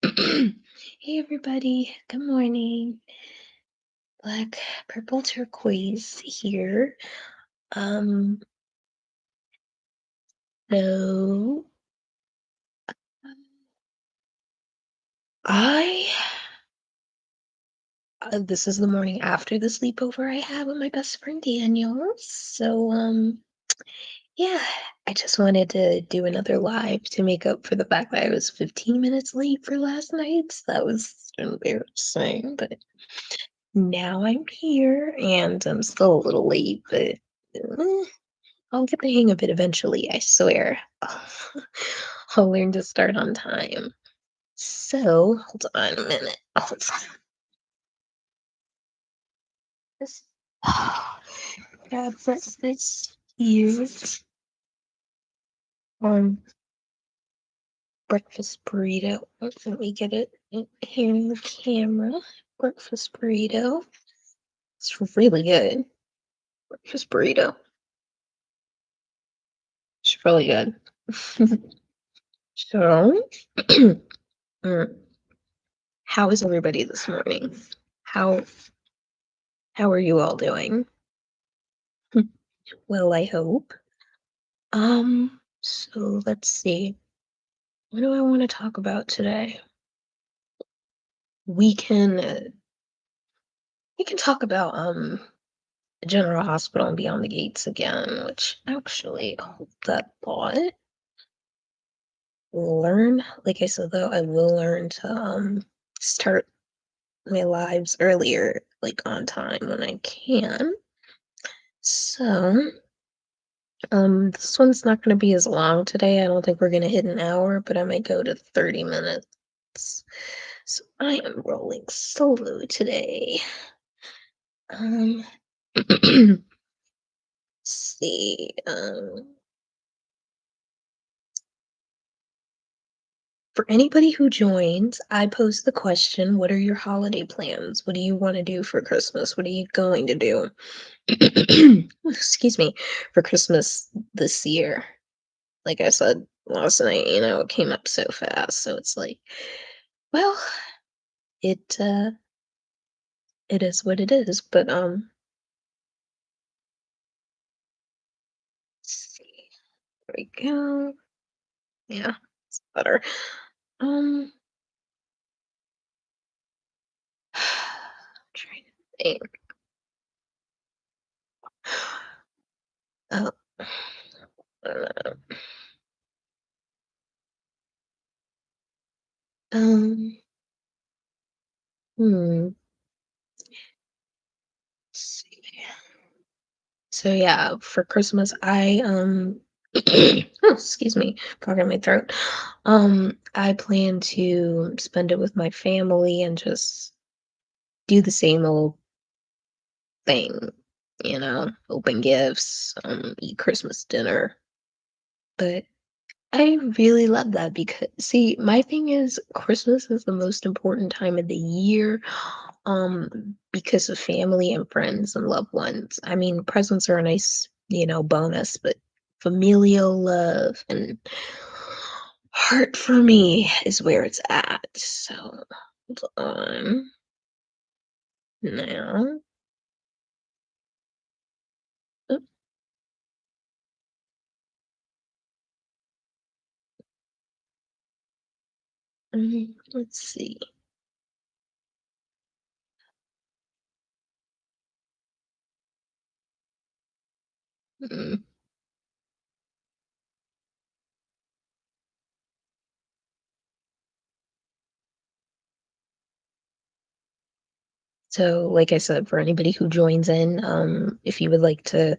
Hey everybody, good morning. Black Purple Turquoise here. Um, so I this is the morning after the sleepover I had with my best friend Daniel. Yeah, I just wanted to do another live to make up for the fact that I was 15 minutes late for last night. So that was embarrassing, but now I'm here and I'm still a little late, but I'll get the hang of it eventually, I swear. I'll learn to start on time. So, hold on a minute. Hold on. This grab breakfast here. Breakfast burrito. Let me get it here in the camera. Breakfast burrito. It's really good. Breakfast burrito. It's really good. So, mm, how is everybody this morning? How how are you all doing? Well, I hope. So let's see. What do I want to talk about today? We can uh, we can talk about the General Hospital and Beyond the Gates again, which actually hold that thought. Learn, like I said though, I will learn to start my lives earlier, like on time when I can. So, this one's not gonna be as long today. I don't think we're gonna hit an hour, but I might go to 30 minutes. So I am rolling solo today. Um, let's see. For anybody who joins, I pose the question, what are your holiday plans? What do you want to do for Christmas? What are you going to do? Excuse me, for Christmas this year. Like I said last night, it came up so fast. So it's like, well, it it is what it is. But let's see. There we go. Yeah, it's better. Um trying to think. Oh, uh, um, hmm. Let's see. So yeah, for Christmas, oh, excuse me, frog in my throat. I plan to spend it with my family and just do the same old thing, open gifts, eat Christmas dinner. But I really love that because see, my thing is Christmas is the most important time of the year, because of family and friends and loved ones. I mean, presents are a nice, bonus, but familial love and heart for me is where it's at. So hold on now. Oh, let's see. Mm, So, like I said, for anybody who joins in, if you would like to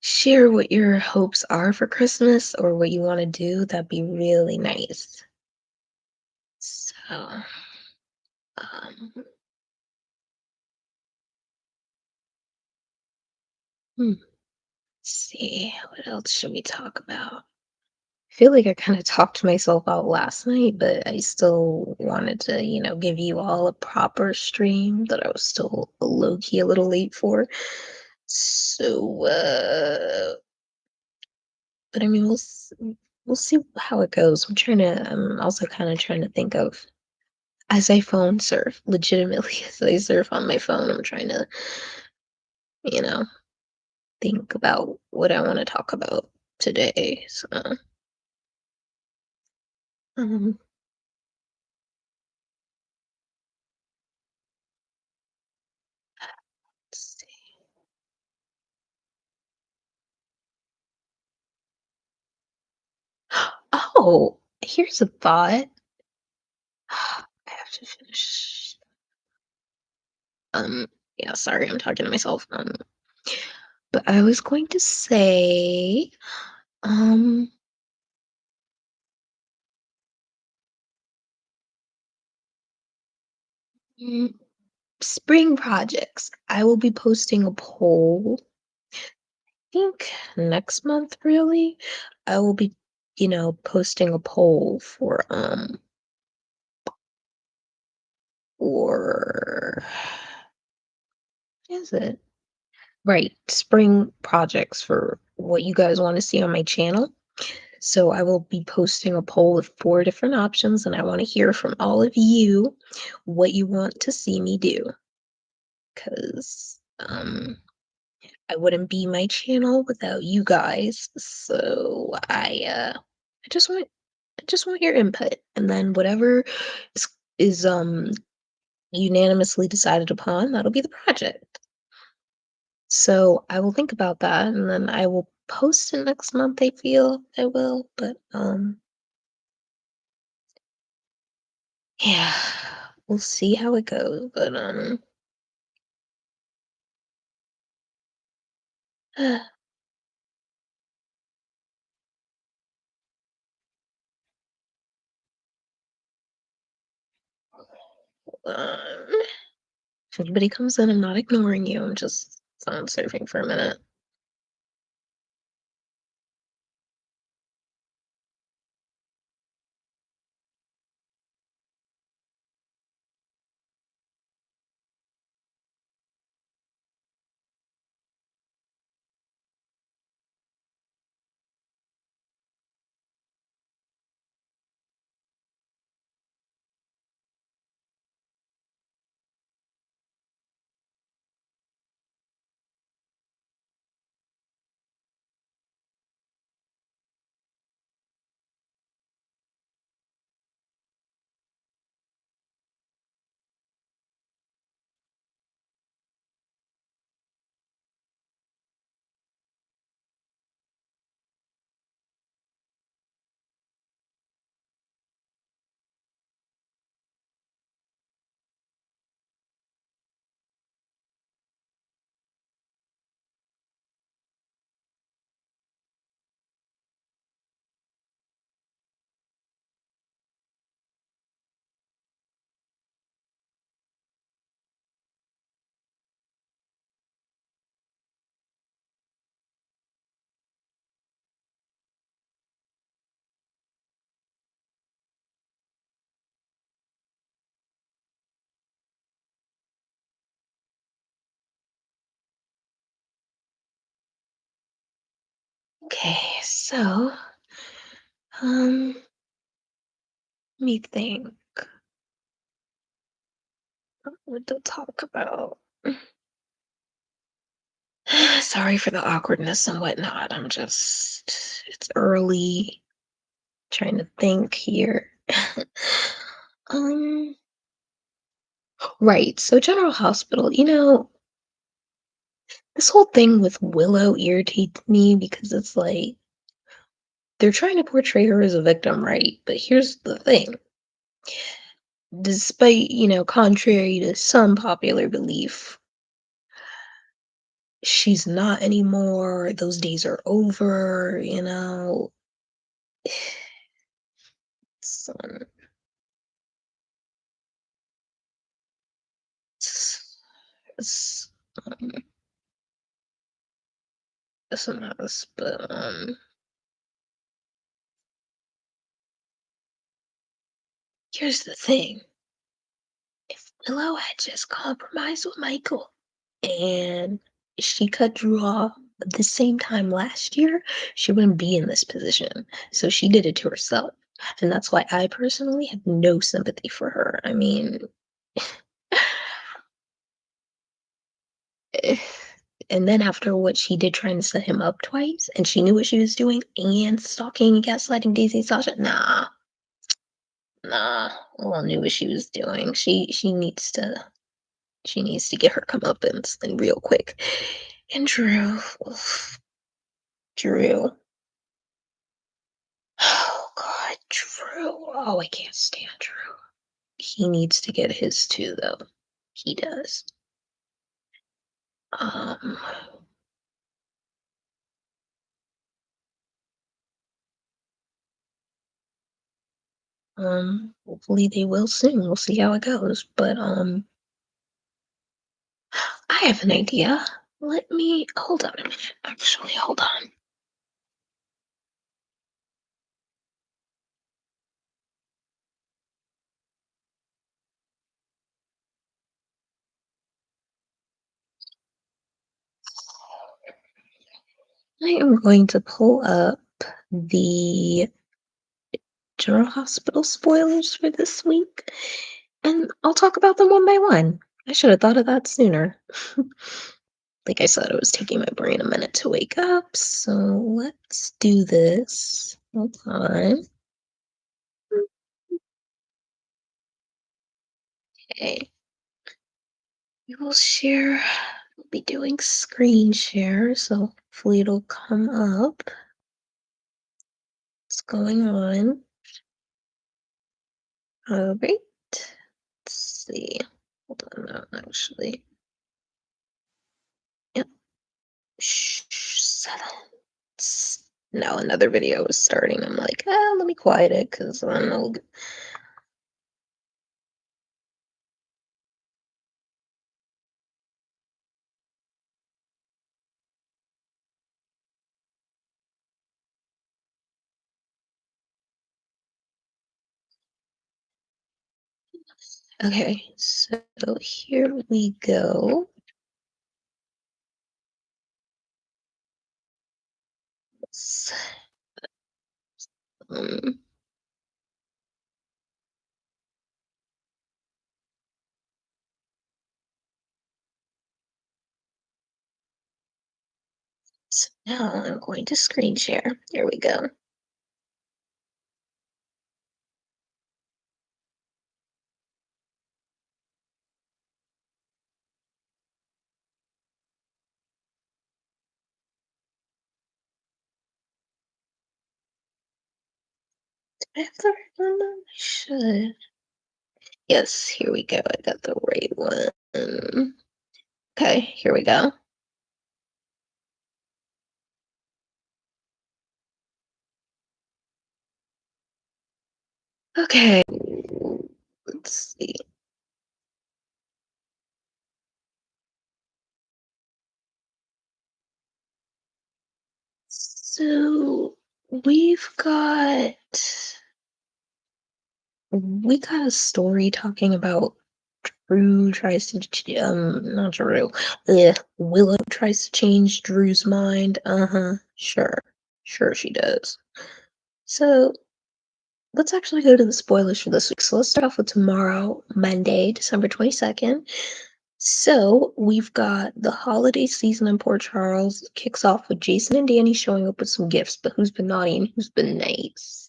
share what your hopes are for Christmas or what you want to do, that'd be really nice. So, um, let's see, what else should we talk about? I feel like I kind of talked myself out last night, but I still wanted to, give you all a proper stream that I was still low key a little late for. So, but I mean, we'll see. we'll see how it goes. I'm also kind of trying to think of as I phone surf, legitimately as I surf on my phone, I'm trying to, you know, think about what I want to talk about today. So, um, let's see. Oh, here's a thought. I have to finish. Um, yeah, sorry, I'm talking to myself. But I was going to say, um, mm, spring projects. I will be posting a poll, I think next month, really. I will be, posting a poll for, what is it? Right, spring projects for what you guys want to see on my channel. So I will be posting a poll with four different options, and I want to hear from all of you what you want to see me do. Because I wouldn't be my channel without you guys. So I just want your input, and then whatever is is unanimously decided upon, that'll be the project. So I will think about that, and then I will post it next month. I feel I will, but yeah, we'll see how it goes. But um, if anybody comes in, I'm not ignoring you. I'm just phone surfing for a minute. Okay, so um, let me think what to talk about. Sorry for the awkwardness and whatnot. It's early, trying to think here. um, right. So, General Hospital, this whole thing with Willow irritates me because it's like they're trying to portray her as a victim, right? But here's the thing. Despite, contrary to some popular belief, she's not anymore. Those days are over. So, it's, um, it's a mess, but here's the thing. If Willow had just compromised with Michael and she cut Drew off, the same time last year, she wouldn't be in this position. So she did it to herself. And that's why I personally have no sympathy for her. I mean, eh, and then after what she did trying to set him up twice, and she knew what she was doing, and stalking and gaslighting Daisy and Sasha, nah, nah. Well, knew what she was doing. She needs to get her comeuppance and real quick. And Drew, oof, Drew. Oh God, Drew. Oh, I can't stand Drew. He needs to get his too, though. He does. Um, hopefully they will soon. We'll see how it goes. But I have an idea. Let me hold on a minute. Actually, hold on. I am going to pull up the General Hospital spoilers for this week, and I'll talk about them one by one. I should have thought of that sooner. Like I said, it was taking my brain a minute to wake up, so let's do this. Hold on. Okay. We will share, we'll be doing screen share, so hopefully it'll come up. What's going on? All right. Let's see. Hold on, no, actually. Yep. Shh, silence. Now another video is starting. I'm like, let me quiet it because I don't know. Okay, so here we go. Um, so now I'm going to screen share. Here we go. Do I have the right one? I should. Yes, here we go. I got the right one. Okay, here we go. Okay, let's see. So we got a story talking about Drew tries to not Drew. Willow tries to change Drew's mind. Uh-huh. Sure. Sure she does. So let's actually go to the spoilers for this week. So let's start off with tomorrow, Monday, December 22nd. So we've got the holiday season in Port Charles kicks off with Jason and Danny showing up with some gifts, but who's been naughty and who's been nice?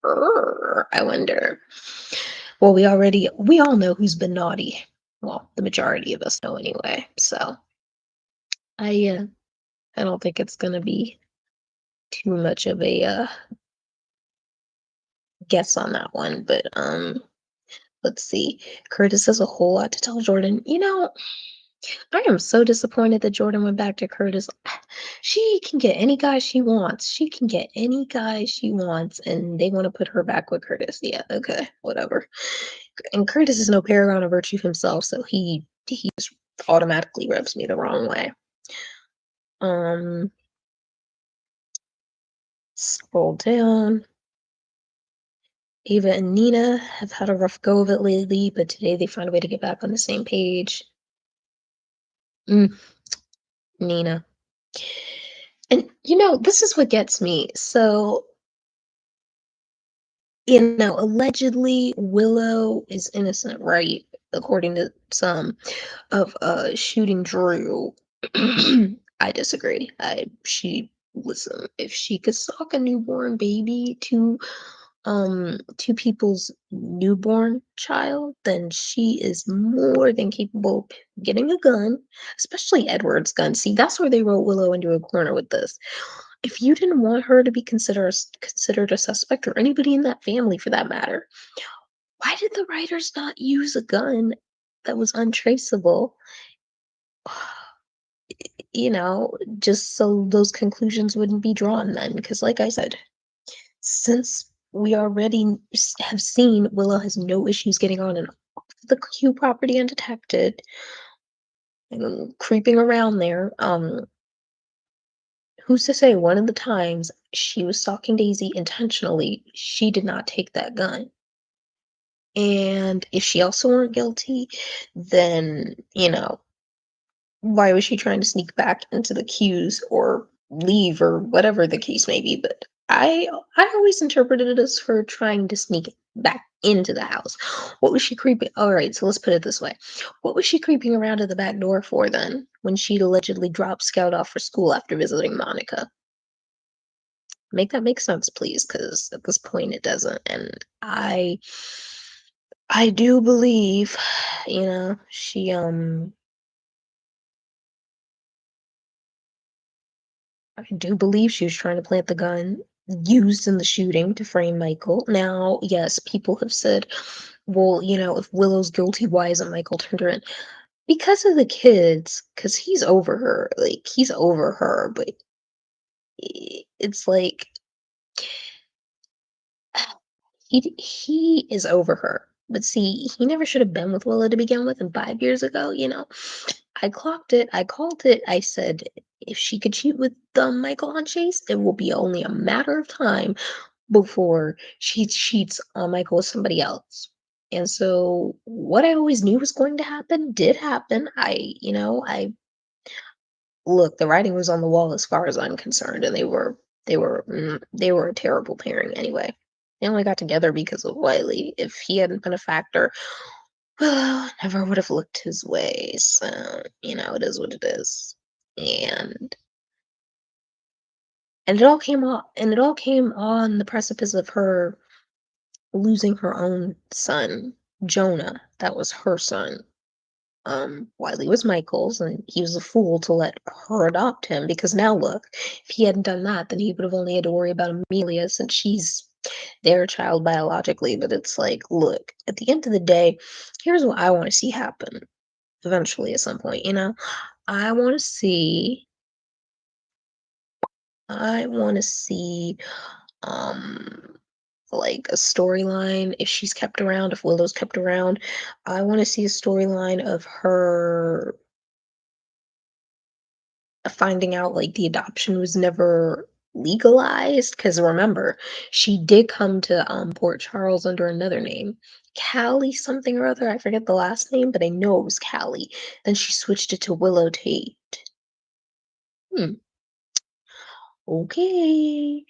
I wonder. Well, we all know who's been naughty. Well, the majority of us know anyway. So I don't think it's gonna be too much of a guess on that one. But let's see. Curtis has a whole lot to tell Jordan. I am so disappointed that Jordan went back to Curtis. She can get any guy she wants. She can get any guy she wants, and they want to put her back with Curtis. Yeah, okay, whatever. And Curtis is no paragon of virtue himself, so he just automatically rubs me the wrong way. Um, scroll down. Ava and Nina have had a rough go of it lately, but today they found a way to get back on the same page. Mm. Nina. And this is what gets me. So, allegedly Willow is innocent, right? According to some of shooting Drew. I disagree. I she listen, if she could stalk a newborn baby to people's newborn child, then she is more than capable of getting a gun, especially Edward's gun. See, that's where they wrote Willow into a corner with this. If you didn't want her to be considered a suspect, or anybody in that family for that matter, why did the writers not use a gun that was untraceable? You know, just so those conclusions wouldn't be drawn then. Because, like I said, since we already have seen Willow has no issues getting on and off the Q property undetected and creeping around there, who's to say one of the times she was stalking Daisy intentionally, she did not take that gun? And if she also weren't guilty, then, why was she trying to sneak back into the queues or leave or whatever the case may be? But I always interpreted it as her trying to sneak back into the house. What was she creeping? All right, so let's put it this way. What was she creeping around to the back door for then when she'd allegedly dropped Scout off for school after visiting Monica? Make that make sense, please, because at this point it doesn't. And I do believe, I do believe she was trying to plant the gun used in the shooting to frame Michael. Now, yes, people have said, well, if Willow's guilty, why isn't Michael turned her in? Because of the kids, because he's over her. Like, he's over her, but it's like he is over her. But see, he never should have been with Willow to begin with, and 5 years ago, I clocked it, I called it, I said, if she could cheat with Michael on Chase, it will be only a matter of time before she cheats on Michael with somebody else. And so what I always knew was going to happen did happen. I look, the writing was on the wall as far as I'm concerned, and they were a terrible pairing anyway. They only got together because of Wiley. If he hadn't been a factor, well, never would have looked his way. So, it is what it is. And it all came on the precipice of her losing her own son, Jonah. That was her son. Wiley was Michael's, and he was a fool to let her adopt him because now look, if he hadn't done that, then he would have only had to worry about Amelia since she's their child biologically. But it's like, look, at the end of the day, here's what I want to see happen eventually at some point, I want to see, I want to see, um, like a storyline if she's kept around, if Willow's kept around. I want to see a storyline of her finding out like the adoption was never legalized, because remember, she did come to Port Charles under another name, Callie something or other. I forget the last name, but I know it was Callie. Then she switched it to Willow Tate. Hmm. Okay,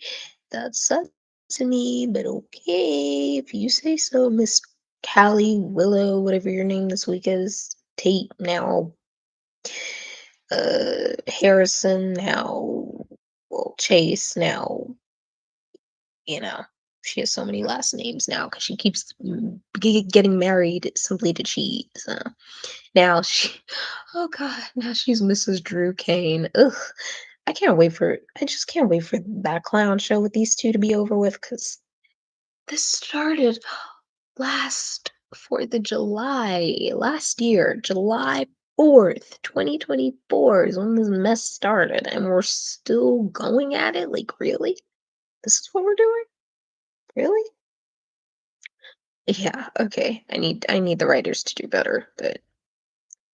that's sus to me, but okay, if you say so, Miss Callie Willow, whatever your name this week is, Tate now, Harrison now, well, Chase now, you know, she has so many last names now because she keeps getting married simply to cheat. So now oh God, now she's Mrs. Drew Kane. Ugh, I just can't wait for that clown show with these two to be over with because this started last 4th of July, last year, July 4th, 2024 is when this mess started, and we're still going at it? Like, really? This is what we're doing? Really? Yeah, okay. I need the writers to do better, but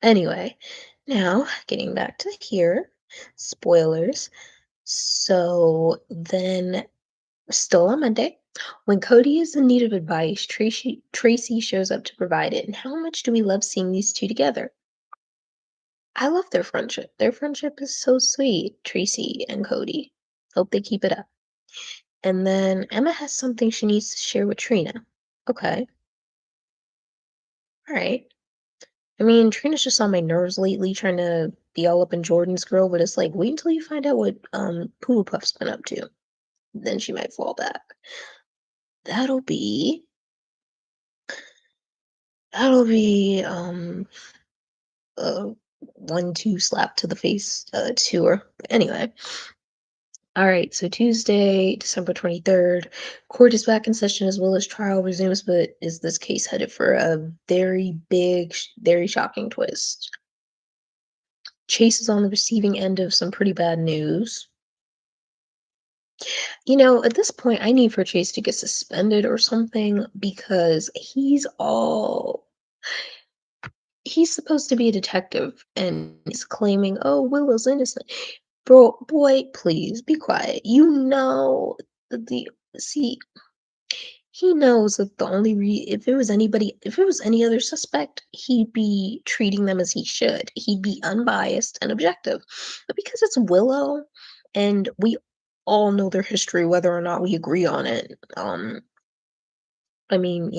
anyway, now getting back to here, spoilers. So then, still on Monday, when Cody is in need of advice, Tracy shows up to provide it. And how much do we love seeing these two together? I love their friendship. Their friendship is so sweet, Tracy and Cody. Hope they keep it up. And then Emma has something she needs to share with Trina. Okay, all right. I mean, Trina's just on my nerves lately, trying to be all up in Jordan's grill, but it's like, wait until you find out what Poo Puff's been up to. Then she might fall back. That'll be that'll be a 1-2 slap to the face to her. But anyway. All right, so Tuesday, December 23rd, court is back in session as well as trial resumes, but is this case headed for a very big, very shocking twist? Chase is on the receiving end of some pretty bad news. At this point, I need for Chase to get suspended or something because he's supposed to be a detective and he's claiming, oh, Willow's innocent. Bro, boy, please be quiet. That the see, he knows that the only if it was any other suspect, he'd be treating them as he should. He'd be unbiased and objective. But because it's Willow and we all know their history, whether or not we agree on it, I mean,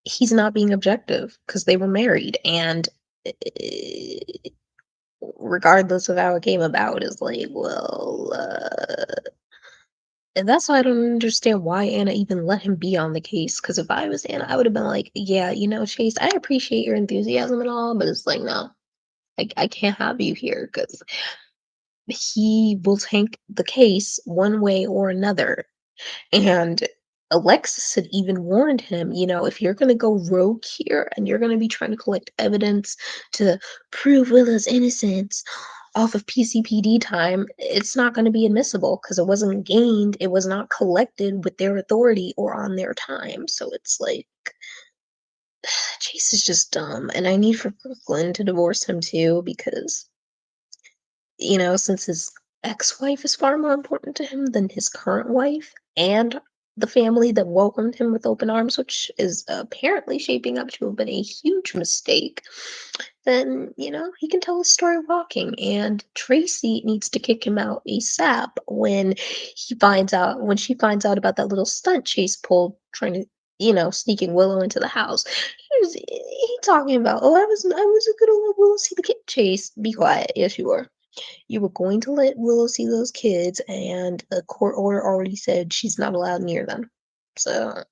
he's not being objective because they were married and eh, regardless of how it came about is like, well, and that's why I don't understand why Anna even let him be on the case. Because if I was Anna, I would have been like, yeah, Chase, I appreciate your enthusiasm and all, but it's like, no, I can't have you here because he will tank the case one way or another. And Alexis had even warned him, if you're going to go rogue here and you're going to be trying to collect evidence to prove Willow's innocence off of PCPD time, it's not going to be admissible because it wasn't gained, it was not collected with their authority or on their time. So it's like, Chase is just dumb. And I need for Brooklyn to divorce him too because since his ex-wife is far more important to him than his current wife and the family that welcomed him with open arms, which is apparently shaping up to have been a huge mistake, then, he can tell his story walking. And Tracy needs to kick him out ASAP when she finds out about that little stunt Chase pulled trying to sneaking Willow into the house. He talking about, oh, I was gonna let Willow see the kid. Chase, be quiet. Yes, you were. You were going to let Willow see those kids, and a court order already said she's not allowed near them. So,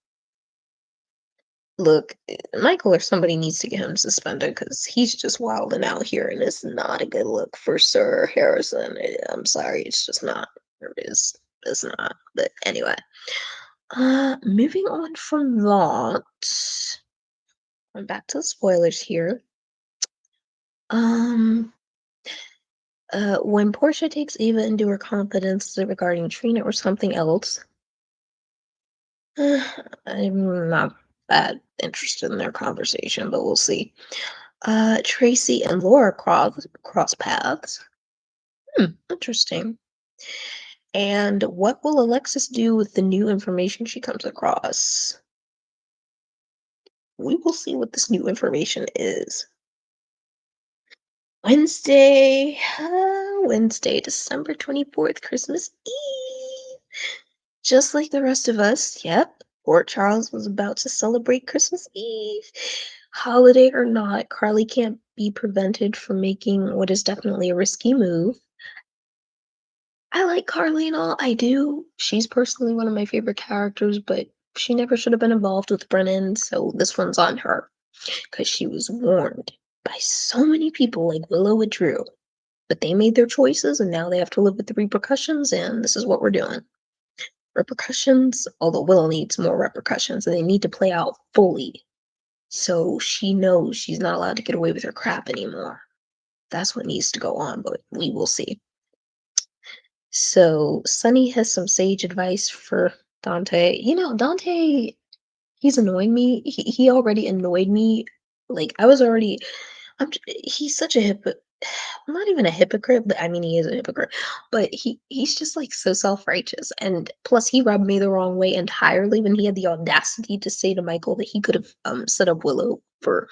look, Michael or somebody needs to get him suspended because he's just wilding out here, and it's not a good look for Sir Harrison. I'm sorry, it's just not. It's not. But anyway, moving on from that, I'm back to the spoilers here. Um, when Portia takes Eva into her confidence regarding Trina or something else, I'm not that interested in their conversation, but we'll see. Tracy and Laura cross paths. Interesting. And what will Alexis do with the new information she comes across? We will see what this new information is. Wednesday, December 24th, Christmas Eve. Just like the rest of us, yep, Port Charles was about to celebrate Christmas Eve. Holiday or not, Carly can't be prevented from making what is definitely a risky move. I like Carly and all, I do. She's personally one of my favorite characters, but she never should have been involved with Brennan, so this one's on her. Because she was warned by so many people like Willow and Drew. But they made their choices and now they have to live with the repercussions, and this is what we're doing. Repercussions, although Willow needs more repercussions and they need to play out fully. So she knows she's not allowed to get away with her crap anymore. That's what needs to go on, but we will see. So Sunny has some sage advice for Dante. Dante, he's annoying me. He already annoyed me. Like I was already he's such a not even a hypocrite, but I mean he is a hypocrite. But he's just like so self-righteous. And plus he rubbed me the wrong way entirely when he had the audacity to say to Michael that he could have set up Willow for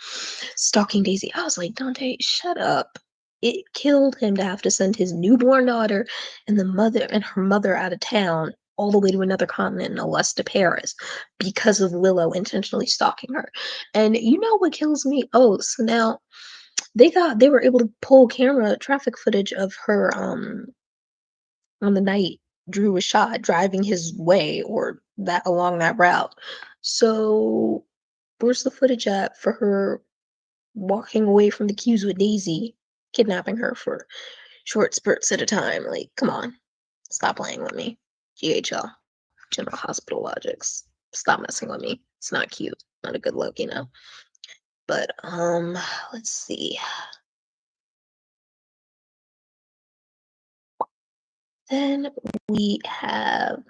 stalking Daisy. I was like, Dante, shut up. It killed him to have to send his newborn daughter and the mother and her mother out of town all the way to another continent, no less to Paris, because of Willow intentionally stalking her. And you know what kills me? Oh, so now they were able to pull camera traffic footage of her, on the night Drew was shot driving his way or that along that route. So, where's the footage at for her walking away from the queues with Daisy, kidnapping her for short spurts at a time? Like, come on, stop playing with me. GHL, General Hospital Logics. Stop messing with me. It's not cute. Not a good look, you know. But let's see. Then we have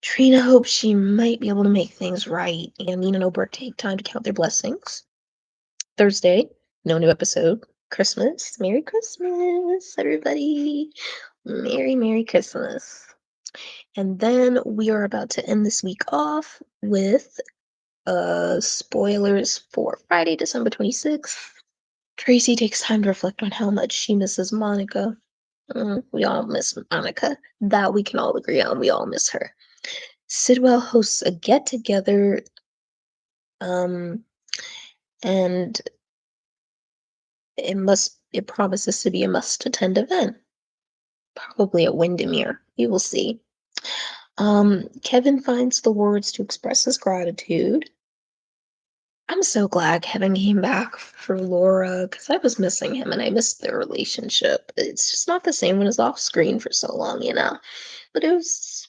Trina hopes she might be able to make things right, and Nina and Oberk take time to count their blessings. Thursday, no new episode. Christmas. Merry Christmas, everybody. Merry Christmas. And then we are about to end this week off with spoilers for Friday, December 26th. Tracy takes time to reflect on how much she misses Monica. We all miss Monica. That we can all agree on. We all miss her. Sidwell hosts a get together, um, and it promises to be a must attend event, probably at Windermere. We will see. Kevin finds the words to express his gratitude. I'm so glad Kevin came back for Laura because I was missing him and I missed their relationship. It's just not the same when it's off screen for so long, you know. But it was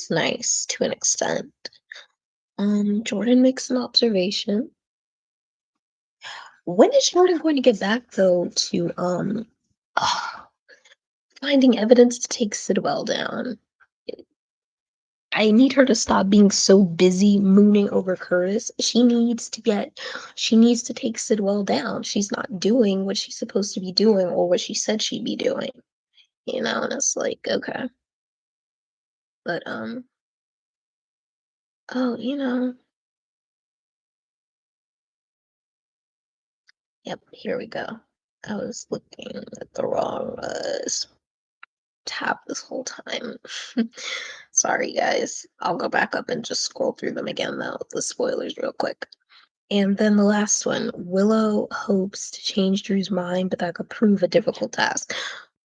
nice to an extent. Jordan makes an observation. When is Jordan going to get back though to finding evidence to take Sidwell down? I need her to stop being so busy mooning over Curtis. She needs to take Sidwell down. She's not doing what she's supposed to be doing or what she said she'd be doing. You know, and it's like, okay. But oh, yep, here we go. I was looking at the wrong tab this whole time. Sorry, guys. I'll go back up and just scroll through them again, though, the spoilers real quick. And then the last one, Willow hopes to change Drew's mind, but that could prove a difficult task.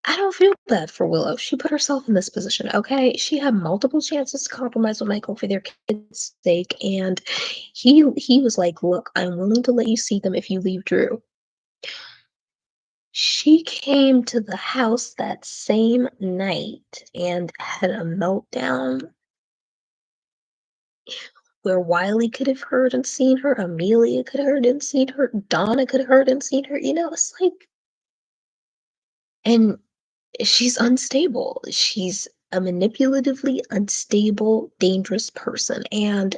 I don't feel bad for Willow. She put herself in this position, okay? She had multiple chances to compromise with Michael for their kids' sake, and he was like, "Look, I'm willing to let you see them if you leave Drew." She came to the house that same night and had a meltdown where Wiley could have heard and seen her, Amelia could have heard and seen her, Donna could have heard and seen her. It's like, and she's unstable. She's a manipulatively unstable, dangerous person. And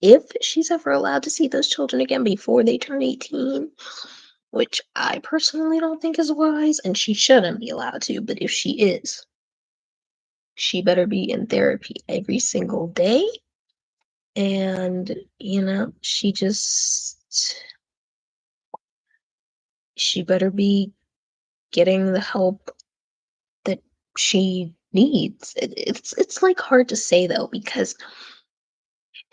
if she's ever allowed to see those children again before they turn 18, which I personally don't think is wise, and she shouldn't be allowed to, but if she is, she better be in therapy every single day. And, she better be getting the help that she needs. It's like hard to say though, because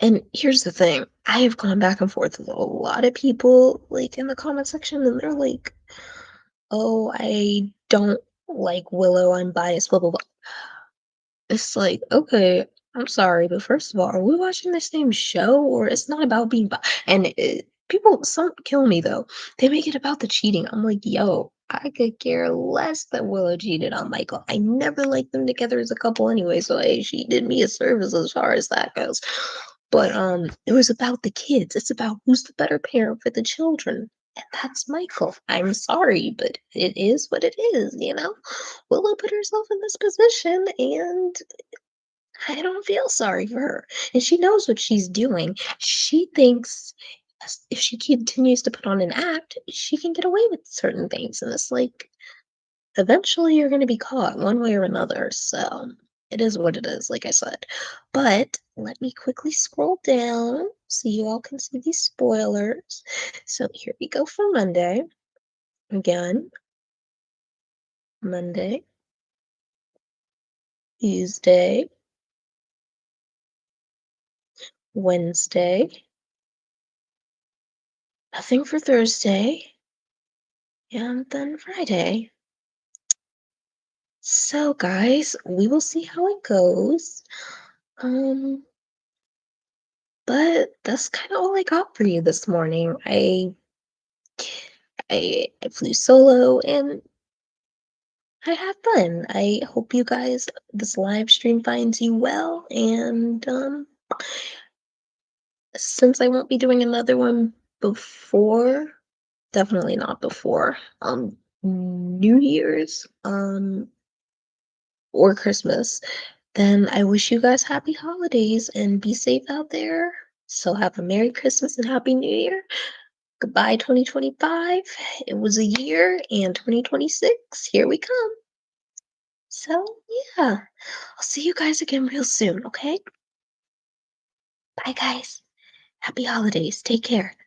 and here's the thing, I have gone back and forth with a lot of people like in the comment section and they're like, "Oh, I don't like Willow, I'm biased, blah blah blah." It's like, okay, I'm sorry, but first of all, are we watching the same show or it's not about being and people some kill me though. They make it about the cheating. I'm like, yo, I could care less that Willow cheated on Michael. I never liked them together as a couple anyway, so hey, she did me a service as far as that goes. But it was about the kids. It's about who's the better parent for the children. And that's Michael. I'm sorry, but it is what it is. Willow put herself in this position and I don't feel sorry for her. And she knows what she's doing. She thinks if she continues to put on an act, she can get away with certain things. And it's like, eventually you're going to be caught one way or another. So it is what it is, like I said. But let me quickly scroll down so you all can see these spoilers. So here we go for Monday. Again, Monday, Tuesday, Wednesday, nothing for Thursday, and then Friday. So, guys, we will see how it goes. Um, but that's kind of all I got for you this morning. I flew solo and I had fun. I hope you guys this live stream finds you well. And since I won't be doing another one before, definitely not before New Year's or Christmas, then I wish you guys happy holidays and be safe out there. So have a Merry Christmas and Happy New Year. Goodbye 2025. It was a year, and 2026, here we come. So, yeah, I'll see you guys again real soon, okay? Bye, guys. Happy holidays. Take care.